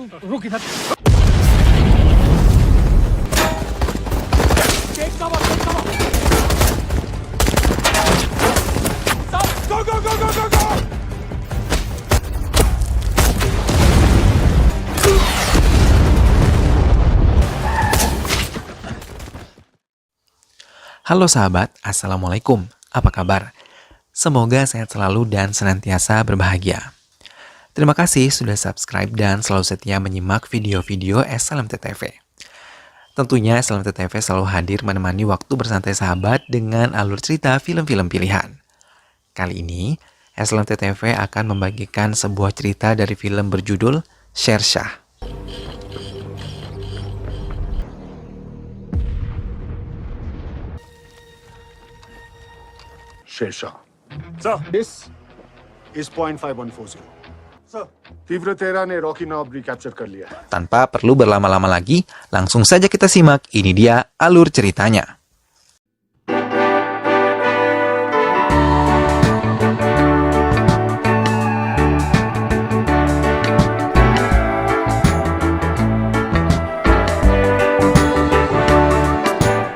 रुक इधर take cover go go go go go go Halo sahabat, Assalamualaikum. Apa kabar? Semoga sehat selalu dan senantiasa berbahagia. Terima kasih sudah subscribe dan selalu setia menyimak video-video SLMT-TV. Tentunya SLMT-TV selalu hadir menemani waktu bersantai sahabat dengan alur cerita film-film pilihan. Kali ini, SLMT-TV akan membagikan sebuah cerita dari film berjudul Shershah. Shershah sir this is point 5140 sir तीव्र तेरा ने Rocky knob recapture कर लिया है Tanpa perlu berlama-lama lagi, langsung saja kita simak. Ini dia alur ceritanya.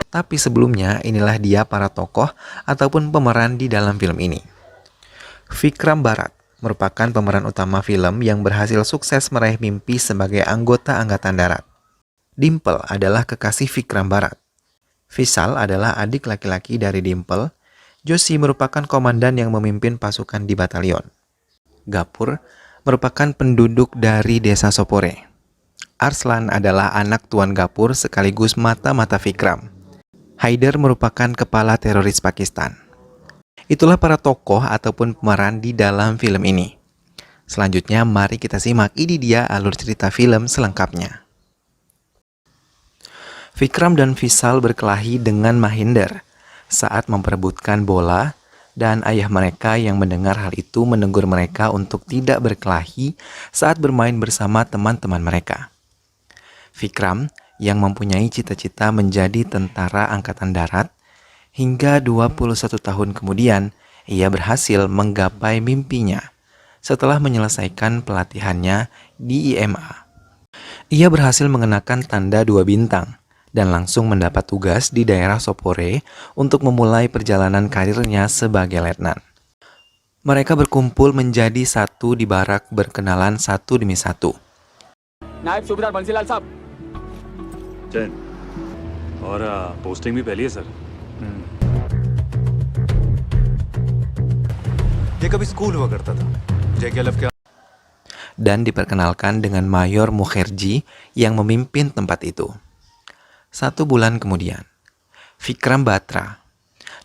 Tapi sebelumnya, inilah dia para tokoh ataupun pemeran di dalam film ini. Vikram Bharat merupakan pemeran utama film yang berhasil sukses meraih mimpi sebagai anggota Angkatan Darat. Dimple adalah kekasih Vikram Bharat. Vishal adalah adik laki-laki dari Dimple. Joshi merupakan komandan yang memimpin pasukan di batalion. Gapur merupakan penduduk dari desa Sopore. Arslan adalah anak Tuan Gapur sekaligus mata-mata Vikram. Haider merupakan kepala teroris Pakistan. Itulah para tokoh ataupun pemeran di dalam film ini. Selanjutnya mari kita simak, ini dia alur cerita film selengkapnya. Vikram dan Vishal berkelahi dengan Mahinder saat memperebutkan bola, dan ayah mereka yang mendengar hal itu menegur mereka untuk tidak berkelahi saat bermain bersama teman-teman mereka. Vikram yang mempunyai cita-cita menjadi tentara angkatan darat, hingga 21 tahun kemudian ia berhasil menggapai mimpinya setelah menyelesaikan pelatihannya di IMA. Ia berhasil mengenakan tanda 2 bintang dan langsung mendapat tugas di daerah Sopore untuk memulai perjalanan karirnya sebagai letnan. Mereka berkumpul menjadi satu di barak berkenalan satu demi satu. नायब सूबेदार बंसीलाल साहब जैन और पोस्टिंग भी पहली है सर ये कभी स्कूल हुआ करता था JKLF के Dan diperkenalkan dengan Mayor Mukherjee yang memimpin tempat itu. 1 bulan kemudian, Vikram Batra,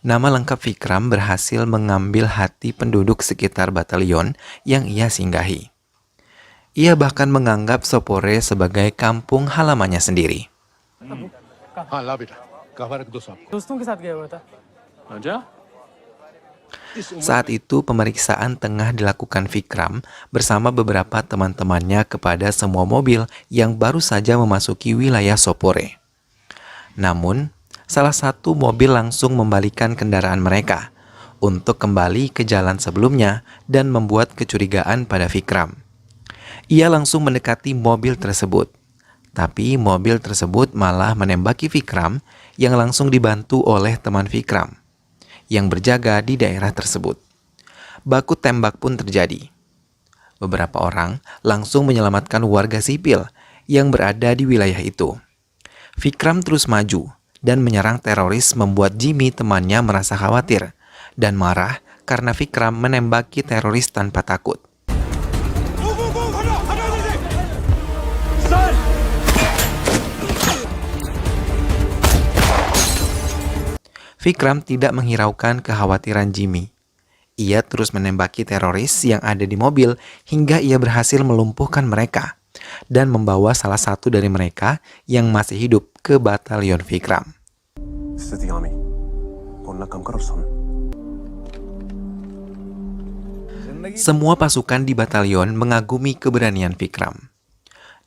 nama lengkap Vikram, berhasil mengambil hati penduduk sekitar batalion yang ia singgahi. Ia bahkan menganggap Sopore sebagai kampung halamannya sendiri. हाँ ला बेटा कवर रख दो साहब दोस्तों के साथ गया हुआ था अच्छा Saat itu pemeriksaan tengah dilakukan Vikram bersama beberapa teman-temannya kepada semua mobil yang baru saja memasuki wilayah Sopore. Namun, salah satu mobil langsung membalikan kendaraan mereka untuk kembali ke jalan sebelumnya dan membuat kecurigaan pada Vikram. Ia langsung mendekati mobil tersebut. Tapi mobil tersebut malah menembaki Vikram yang langsung dibantu oleh teman Vikram yang berjaga di daerah tersebut. Baku tembak pun terjadi. Beberapa orang langsung menyelamatkan warga sipil yang berada di wilayah itu. Vikram terus maju dan menyerang teroris, membuat Jimmy temannya merasa khawatir dan marah karena Vikram menembaki teroris tanpa takut. Vikram tidak menghiraukan kekhawatiran Jimmy. Ia terus menembaki teroris yang ada di mobil hingga ia berhasil melumpuhkan mereka dan membawa salah satu dari mereka yang masih hidup ke batalion Vikram. Semua pasukan di batalion mengagumi keberanian Vikram.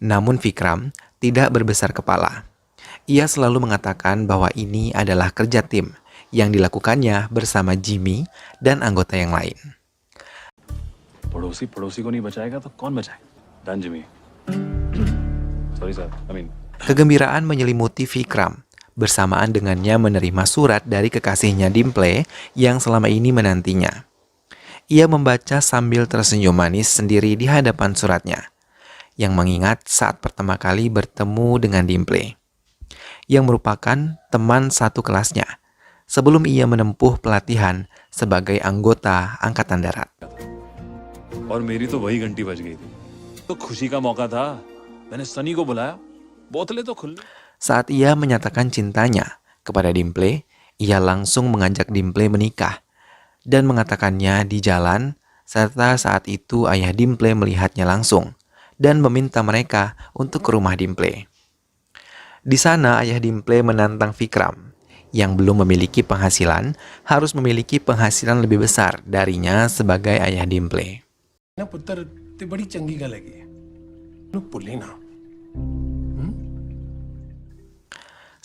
Namun Vikram tidak berbesar kepala. Ia selalu mengatakan bahwa ini adalah kerja tim yang dilakukannya bersama Jimmy dan anggota yang lain. पड़ोसी पड़ोसी को नहीं बचाएगा तो कौन बचाएगा? Done Jimmy. Sorry sir. I mean, Kegembiraan menyelimuti Vikram. Bersamaan dengannya menerima surat dari kekasihnya Dimple yang selama ini menantinya. Ia membaca sambil tersenyum manis sendiri di hadapan suratnya, yang mengingat saat pertama kali bertemu dengan Dimple, yang merupakan teman satu kelasnya, sebelum ia menempuh pelatihan sebagai anggota Angkatan Darat. और मेरी तो वही घंटी बज गई थी. तो खुशी का मौका था. मैंने सनी को बुलाया. बोतलें तो खुल. Saat ia menyatakan cintanya kepada Dimple, ia langsung mengajak Dimple menikah dan mengatakannya di jalan, serta saat itu ayah Dimple melihatnya langsung dan meminta mereka untuk ke rumah Dimple. Di sana ayah Dimple menantang Vikram yang belum memiliki penghasilan harus memiliki penghasilan lebih besar darinya sebagai ayah Dimple. ना पुत्र ते बड़ी चंगी गल हैगी नु भुल्ली ना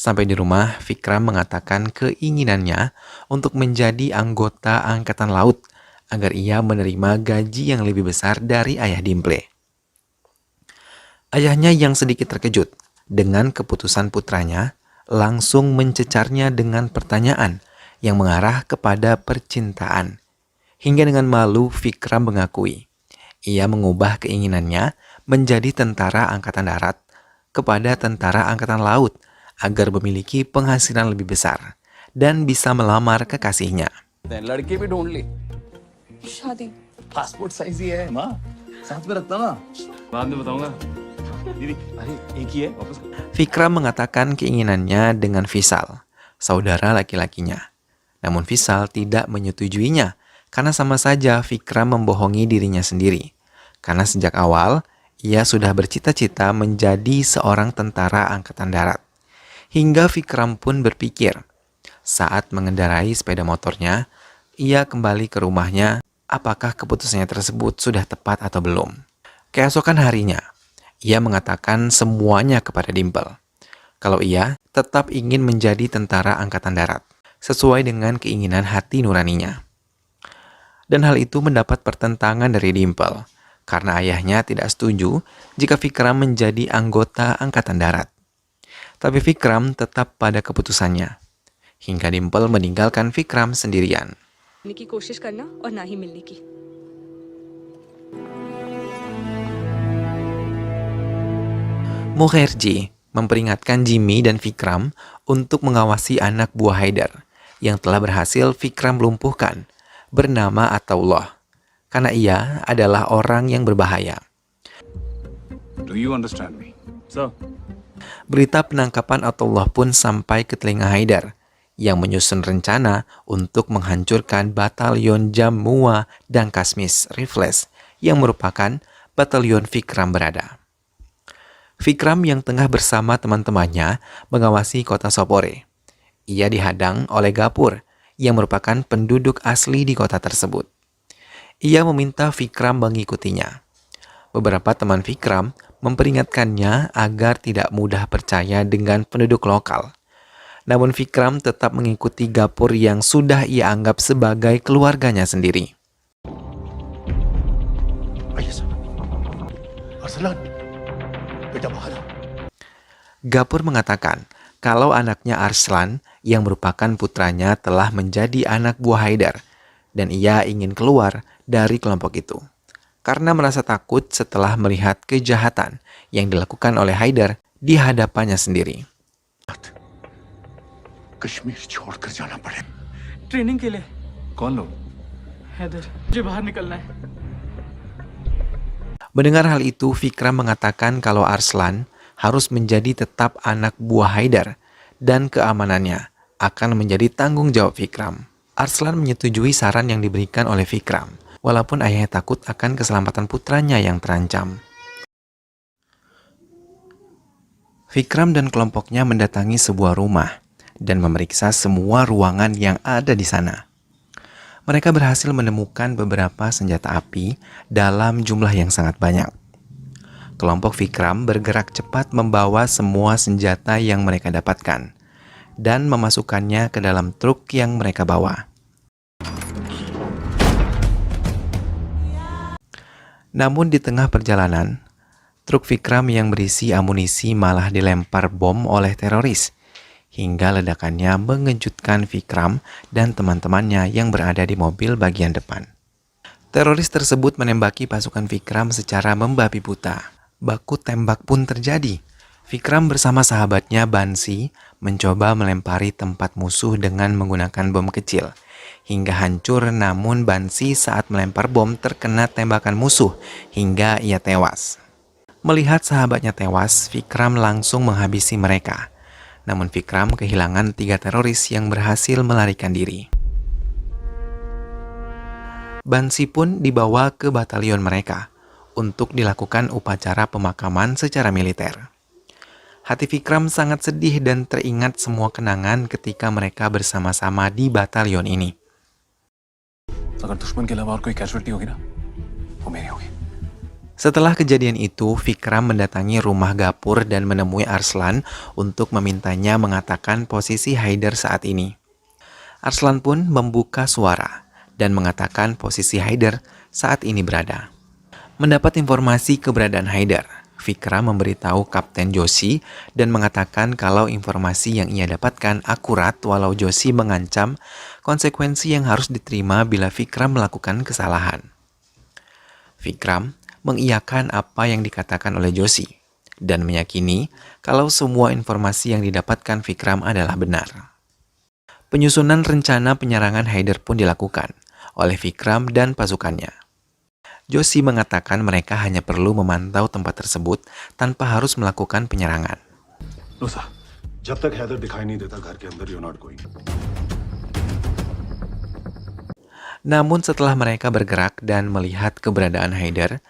Sampai di rumah, Vikram mengatakan keinginannya untuk menjadi anggota Angkatan Laut agar ia menerima gaji yang lebih besar dari ayah Dimple. Ayahnya yang sedikit terkejut dengan keputusan putranya langsung mencecarnya dengan pertanyaan yang mengarah kepada percintaan. Hingga dengan malu Vikram mengakui ia mengubah keinginannya menjadi tentara Angkatan Darat kepada tentara Angkatan Laut agar memiliki penghasilan lebih besar dan bisa melamar kekasihnya. लड़की भी ढूंढ ली. शादी passport size ही है माँ. साथ में रखता ना. बाद में बताऊंगा. दीदी, अरे एक ही है. वापस. Vikram mengatakan keinginannya dengan Vishal, saudara laki-lakinya. Namun Vishal tidak menyetujuinya karena sama saja Vikram membohongi dirinya sendiri. Karena sejak awal, ia sudah bercita-cita menjadi seorang tentara Angkatan Darat. Hingga Vikram pun berpikir, saat mengendarai sepeda motornya, ia kembali ke rumahnya, apakah keputusannya tersebut sudah tepat atau belum. Keesokan harinya, ia mengatakan semuanya kepada Dimple. Kalau ia tetap ingin menjadi tentara Angkatan Darat, sesuai dengan keinginan hati nuraninya. Dan hal itu mendapat pertentangan dari Dimple, karena ayahnya tidak setuju jika Vikram menjadi anggota Angkatan Darat. Tapi Vikram tetap pada keputusannya, hingga Dimple meninggalkan Vikram sendirian. मिलने की कोशिश करना और ना ही मिलने की. Mukherjee memperingatkan Jimmy dan Vikram untuk mengawasi anak buah Haidar yang telah berhasil Vikram lumpuhkan, bernama Ataullah, karena ia adalah orang yang berbahaya. Do you understand me? Sir. Berita penangkapan Ataullah pun sampai ke telinga Haidar yang menyusun rencana untuk menghancurkan batalion Jammu dan Kashmir Rifles yang merupakan batalion Vikram berada. Vikram yang tengah bersama teman-temannya mengawasi kota Sopore. Ia dihadang oleh Gapur yang merupakan penduduk asli di kota tersebut. Ia meminta Vikram mengikutinya. Beberapa teman Vikram memperingatkannya agar tidak mudah percaya dengan penduduk lokal. Namun Vikram tetap mengikuti Gapur yang sudah ia anggap sebagai keluarganya sendiri. Arsalan बेटा बाहर आ. Gapur mengatakan kalau anaknya Arslan yang merupakan putranya telah menjadi anak buah Haidar dan ia ingin keluar dari kelompok itu karena merasa takut setelah melihat kejahatan yang dilakukan oleh Haidar di hadapannya sendiri. Kashmir छोड़कर जाना पड़े. ट्रेनिंग के लिए. कौन लोग? हैदर, मुझे बाहर निकलना है. Mendengar hal itu, Vikram mengatakan kalau Arslan harus menjadi tetap anak buah Haidar dan keamanannya akan menjadi tanggung jawab Vikram. Arslan menyetujui saran yang diberikan oleh Vikram, walaupun ayahnya takut akan keselamatan putranya yang terancam. Vikram dan kelompoknya mendatangi sebuah rumah dan memeriksa semua ruangan yang ada di sana. Mereka berhasil menemukan beberapa senjata api dalam jumlah yang sangat banyak. Kelompok Vikram bergerak cepat membawa semua senjata yang mereka dapatkan dan memasukkannya ke dalam truk yang mereka bawa. Namun di tengah perjalanan, Truk Vikram yang berisi amunisi malah dilempar bom oleh teroris, hingga ledakannya mengejutkan Vikram dan teman-temannya yang berada di mobil bagian depan. Teroris tersebut menembaki pasukan Vikram secara membabi buta. Baku tembak pun terjadi. Vikram bersama sahabatnya Bansi mencoba melempari tempat musuh dengan menggunakan bom kecil, hingga hancur, namun Bansi saat melempar bom terkena tembakan musuh hingga ia tewas. Melihat sahabatnya tewas, Vikram langsung menghabisi mereka. Namun Vikram kehilangan 3 teroris yang berhasil melarikan diri. Bansi pun dibawa ke batalion mereka untuk dilakukan upacara pemakaman secara militer. Hati Vikram sangat sedih dan teringat semua kenangan ketika mereka bersama-sama di batalion ini. अगर दुश्मन के अलावा और कोई कैजुअल्टी होगी ना, वो मेरी होगी. Setelah kejadian itu, Vikram mendatangi rumah Gapur dan menemui Arslan untuk memintanya mengatakan posisi Haider saat ini. Arslan pun membuka suara dan mengatakan posisi Haider saat ini berada. Mendapat informasi keberadaan Haider, Vikram memberitahu Kapten Joshi dan mengatakan kalau informasi yang ia dapatkan akurat walau Joshi mengancam konsekuensi yang harus diterima bila Vikram melakukan kesalahan. Vikram mengiyakan apa yang dikatakan oleh Joshi dan meyakini kalau semua informasi yang didapatkan Vikram adalah benar. Penyusunan rencana penyerangan Haider pun dilakukan oleh Vikram dan pasukannya. Joshi mengatakan mereka hanya perlu memantau tempat tersebut tanpa harus melakukan penyerangan. No sir, जब तक हैदर दिखाई नहीं देता घर के अंदर, you not going. Namun setelah mereka bergerak dan melihat keberadaan Haider,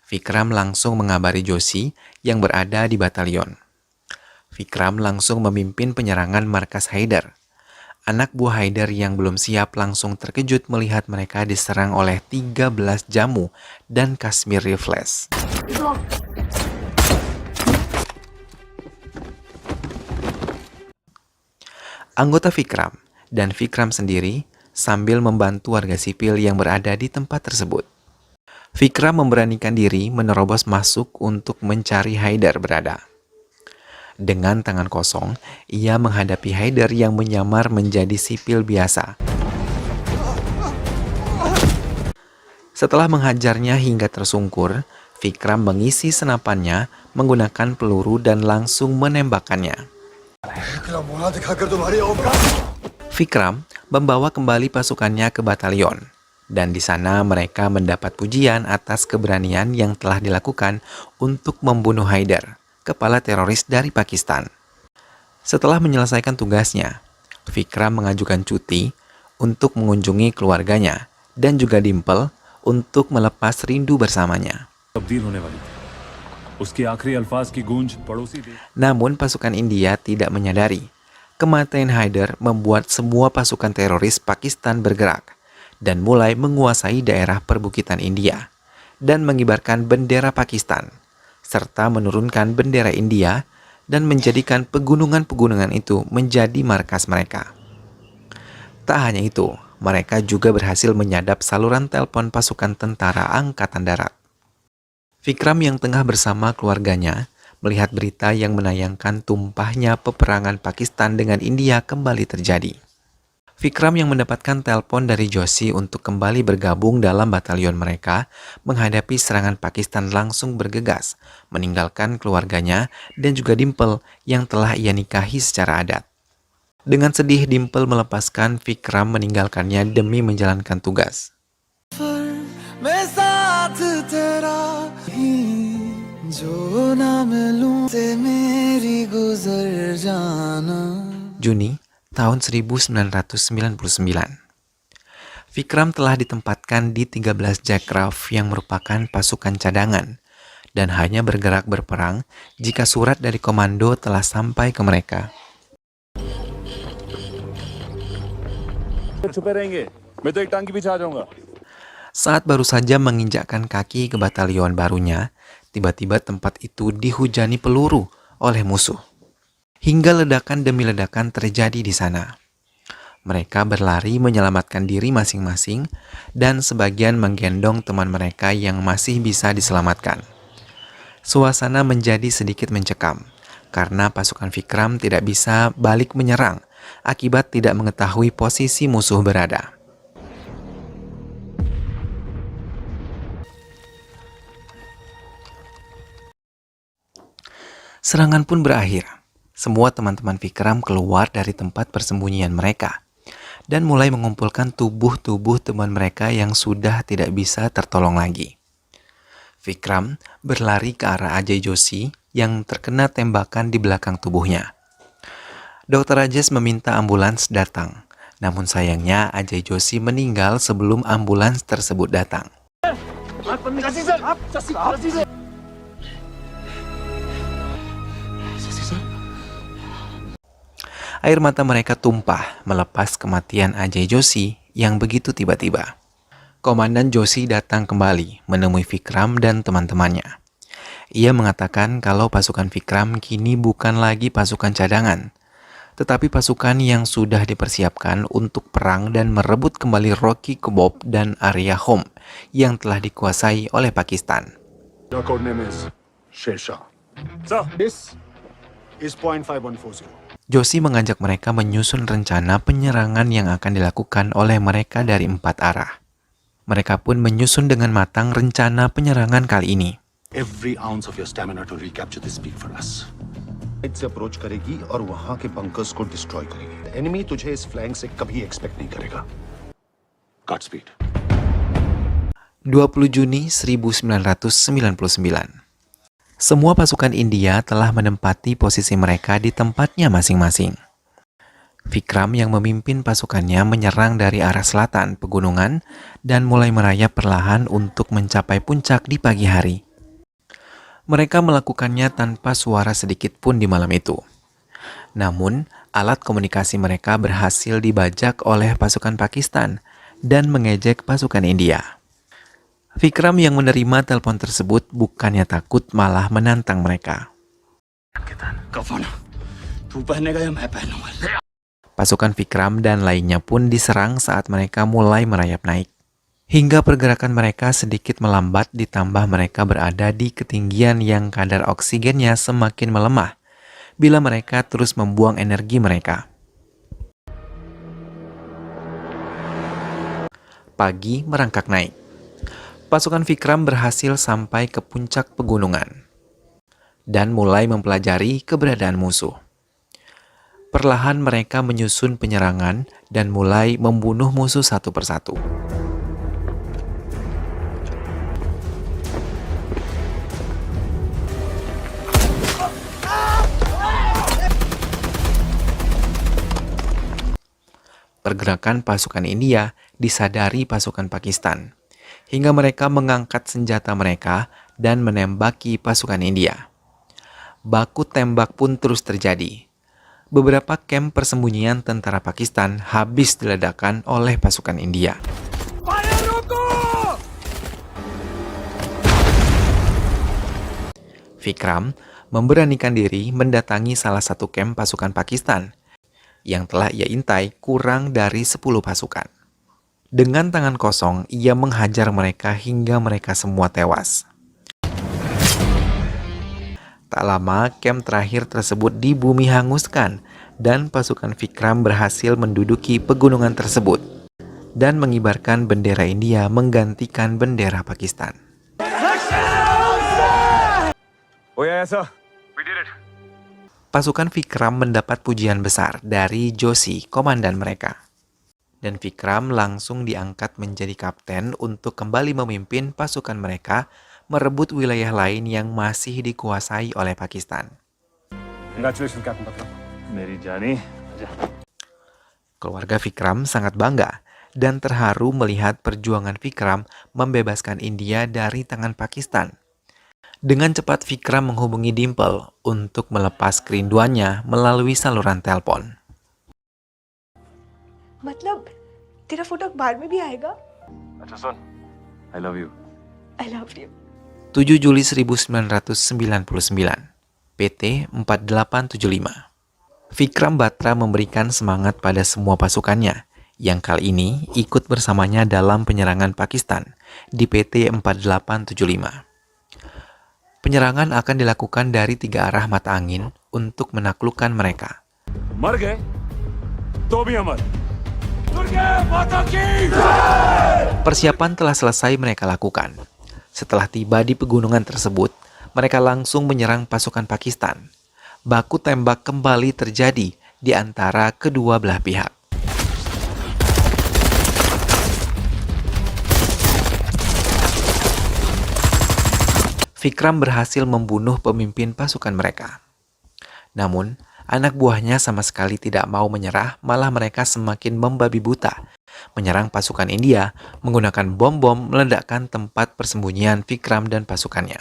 Vikram langsung mengabari Joshi yang berada di batalion. Vikram langsung memimpin penyerangan markas Haider. Anak buah Haider yang belum siap langsung terkejut melihat mereka diserang oleh 13 jamu dan Kashmir Rifles. Anggota Vikram dan Vikram sendiri sambil membantu warga sipil yang berada di tempat tersebut. Vikram memberanikan diri menerobos masuk untuk mencari Haider berada. Dengan tangan kosong, ia menghadapi Haider yang menyamar menjadi sipil biasa. Setelah menghajarnya hingga tersungkur, Vikram mengisi senapannya menggunakan peluru dan langsung menembakkannya. Vikram membawa kembali pasukannya ke batalion, dan di sana mereka mendapat pujian atas keberanian yang telah dilakukan untuk membunuh Haider, kepala teroris dari Pakistan. Setelah menyelesaikan tugasnya, Vikram mengajukan cuti untuk mengunjungi keluarganya dan juga Dimple untuk melepas rindu bersamanya. Namun pasukan India tidak menyadari kematian Haider membuat semua pasukan teroris Pakistan bergerak dan mulai menguasai daerah perbukitan India dan mengibarkan bendera Pakistan serta menurunkan bendera India dan menjadikan pegunungan-pegunungan itu menjadi markas mereka. Tak hanya itu, mereka juga berhasil menyadap saluran telepon pasukan tentara Angkatan Darat. Vikram yang tengah bersama keluarganya melihat berita yang menayangkan tumpahnya peperangan Pakistan dengan India kembali terjadi. Vikram yang mendapatkan telepon dari Joshi untuk kembali bergabung dalam batalion mereka menghadapi serangan Pakistan langsung bergegas, meninggalkan keluarganya dan juga Dimple yang telah ia nikahi secara adat. Dengan sedih, Dimple melepaskan Vikram meninggalkannya demi menjalankan tugas. Juni tahun 1999. Vikram telah ditempatkan di 13 Jackraft yang merupakan pasukan cadangan dan hanya bergerak berperang jika surat dari komando telah sampai ke mereka. Saat baru saja menginjakkan kaki ke batalion barunya, tiba-tiba tempat itu dihujani peluru oleh musuh. Hingga ledakan demi ledakan terjadi di sana. Mereka berlari menyelamatkan diri masing-masing dan sebagian menggendong teman mereka yang masih bisa diselamatkan. Suasana menjadi sedikit mencekam karena pasukan Vikram tidak bisa balik menyerang akibat tidak mengetahui posisi musuh berada. Serangan pun berakhir. Semua teman-teman Vikram keluar dari tempat persembunyian mereka dan mulai mengumpulkan tubuh-tubuh teman mereka yang sudah tidak bisa tertolong lagi. Vikram berlari ke arah Ajay Joshi yang terkena tembakan di belakang tubuhnya. Dr. Rajesh meminta ambulans datang, namun sayangnya Ajay Joshi meninggal sebelum ambulans tersebut datang. Air mata mereka tumpah melepas kematian Ajay Joshi yang begitu tiba-tiba. Komandan Joshi datang kembali menemui Vikram dan teman-temannya. Ia mengatakan kalau pasukan Vikram kini bukan lagi pasukan cadangan, tetapi pasukan yang sudah dipersiapkan untuk perang dan merebut kembali Rocky Kebab dan area Home yang telah dikuasai oleh Pakistan. Your code name is Sher Shah. Sir, this is point 5140. Joshi mengajak mereka menyusun rencana penyerangan yang akan dilakukan oleh mereka dari 4 arah. Mereka pun menyusun dengan matang rencana penyerangan kali ini. Every ounce of your stamina to recapture this peak for us. से अप्रोच करेगी और वहां के बंकर्स को डिस्ट्रॉय करेगी। एनिमी तुझे इस फ्लैंक से कभी एक्सपेक्ट नहीं करेगा। Godspeed. 20 Juni 1999. Semua pasukan India telah menempati posisi mereka di tempatnya masing-masing. Vikram yang memimpin pasukannya menyerang dari arah selatan pegunungan dan mulai merayap perlahan untuk mencapai puncak di pagi hari. Mereka melakukannya tanpa suara sedikit pun di malam itu. Namun, alat komunikasi mereka berhasil dibajak oleh pasukan Pakistan dan mengejek pasukan India. Vikram yang menerima telepon tersebut bukannya takut, malah menantang mereka. Pasukan Vikram dan lainnya pun diserang saat mereka mulai merayap naik. Hingga pergerakan mereka sedikit melambat ditambah mereka berada di ketinggian yang kadar oksigennya semakin melemah bila mereka terus membuang energi mereka. Pagi merangkak naik. Pasukan Vikram berhasil sampai ke puncak pegunungan dan mulai mempelajari keberadaan musuh. Perlahan mereka menyusun penyerangan dan mulai membunuh musuh satu persatu. Pergerakan pasukan India disadari pasukan Pakistan, hingga mereka mengangkat senjata mereka dan menembaki pasukan India. Baku tembak pun terus terjadi. Beberapa kamp persembunyian tentara Pakistan habis diledakkan oleh pasukan India. Vikram memberanikan diri mendatangi salah satu kamp pasukan Pakistan yang telah ia intai kurang dari 10 pasukan. Dengan tangan kosong, ia menghajar mereka hingga mereka semua tewas. Tak lama, kamp terakhir tersebut dibumi hanguskan dan pasukan Vikram berhasil menduduki pegunungan tersebut dan mengibarkan bendera India menggantikan bendera Pakistan. Oh yeah, sir. Pasukan Vikram mendapat pujian besar dari Joshi, komandan mereka. Dan Vikram langsung diangkat menjadi kapten untuk kembali memimpin pasukan mereka merebut wilayah lain yang masih dikuasai oleh Pakistan. Congratulations, Captain Batra. Meri jani. Keluarga Vikram sangat bangga dan terharu melihat perjuangan Vikram membebaskan India dari tangan Pakistan. Dengan cepat Vikram menghubungi Dimple untuk melepas kerinduannya melalui saluran telepon. मतलब तेरा फोटो अखबार में भी आएगा? अच्छा सुन, I love you. I love you. 7 Juli 1999, PT 4875. Vikram Batra memberikan semangat pada semua pasukannya yang kali ini ikut bersamanya dalam penyerangan Pakistan di PT 4875. Penyerangan akan dilakukan dari 3 arah mata angin untuk menaklukkan mereka. मर गए तो भी अमर दुर्गे माता की Persiapan telah selesai mereka lakukan. Setelah tiba di pegunungan tersebut, mereka langsung menyerang pasukan Pakistan. Baku tembak kembali terjadi di antara kedua belah pihak. Vikram berhasil membunuh pemimpin pasukan mereka. Namun, anak buahnya sama sekali tidak mau menyerah, malah mereka semakin membabi buta, menyerang pasukan India menggunakan bom-bom meledakkan tempat persembunyian Vikram dan pasukannya.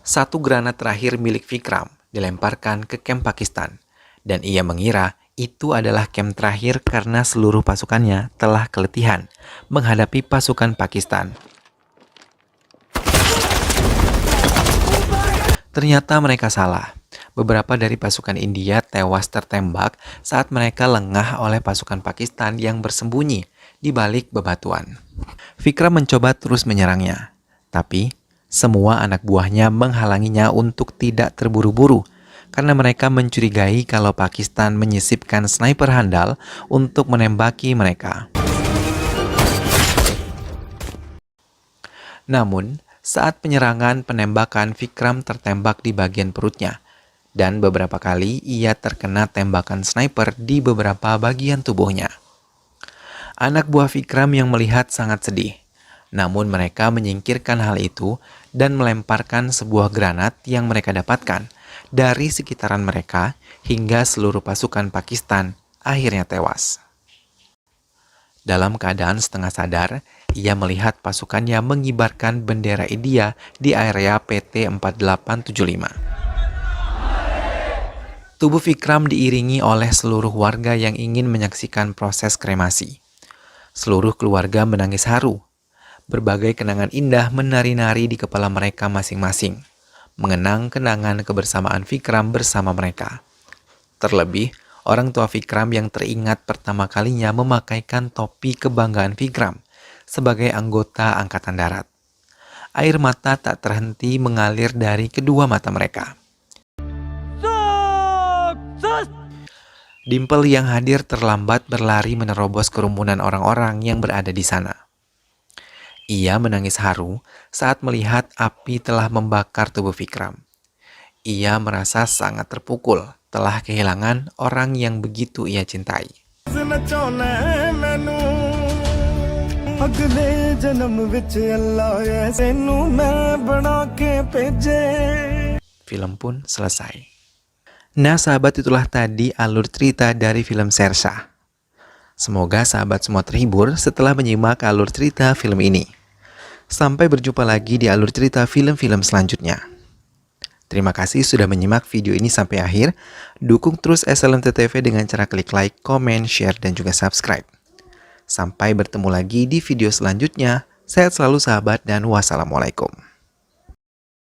1 granat terakhir milik Vikram dilemparkan ke kamp Pakistan, dan ia mengira itu adalah kamp terakhir karena seluruh pasukannya telah keletihan menghadapi pasukan Pakistan. Ternyata mereka salah. Beberapa dari pasukan India tewas tertembak saat mereka lengah oleh pasukan Pakistan yang bersembunyi di balik bebatuan. Vikram mencoba terus menyerangnya, tapi semua anak buahnya menghalanginya untuk tidak terburu-buru karena mereka mencurigai kalau Pakistan menyisipkan sniper handal untuk menembaki mereka. Namun, saat penyerangan penembakan, Vikram tertembak di bagian perutnya, dan beberapa kali ia terkena tembakan sniper di beberapa bagian tubuhnya. Anak buah Vikram yang melihat sangat sedih, namun mereka menyingkirkan hal itu dan melemparkan sebuah granat yang mereka dapatkan dari sekitaran mereka hingga seluruh pasukan Pakistan akhirnya tewas. Dalam keadaan setengah sadar, ia melihat pasukannya mengibarkan bendera India di area PT 4875. Tubuh Vikram diiringi oleh seluruh warga yang ingin menyaksikan proses kremasi. Seluruh keluarga menangis haru. Berbagai kenangan indah menari-nari di kepala mereka masing-masing, mengenang kenangan kebersamaan Vikram bersama mereka. Terlebih, orang tua Vikram yang teringat pertama kalinya memakaikan topi kebanggaan Vikram sebagai anggota Angkatan Darat. Air mata tak terhenti mengalir dari kedua mata mereka. Dimple yang hadir terlambat berlari menerobos kerumunan orang-orang yang berada di sana. Ia menangis haru saat melihat api telah membakar tubuh Vikram. Ia merasa sangat terpukul telah kehilangan orang yang begitu ia cintai. Film pun selesai. Nah sahabat, itulah tadi alur cerita dari film Shersha. Semoga sahabat semua terhibur setelah menyimak alur cerita film ini. Sampai berjumpa lagi di alur cerita film-film selanjutnya. Terima kasih sudah menyimak video ini sampai akhir. Dukung terus SLMT TV dengan cara klik like, comment, share, dan juga subscribe. Sampai bertemu lagi di video selanjutnya. Sehat selalu sahabat dan wassalamualaikum.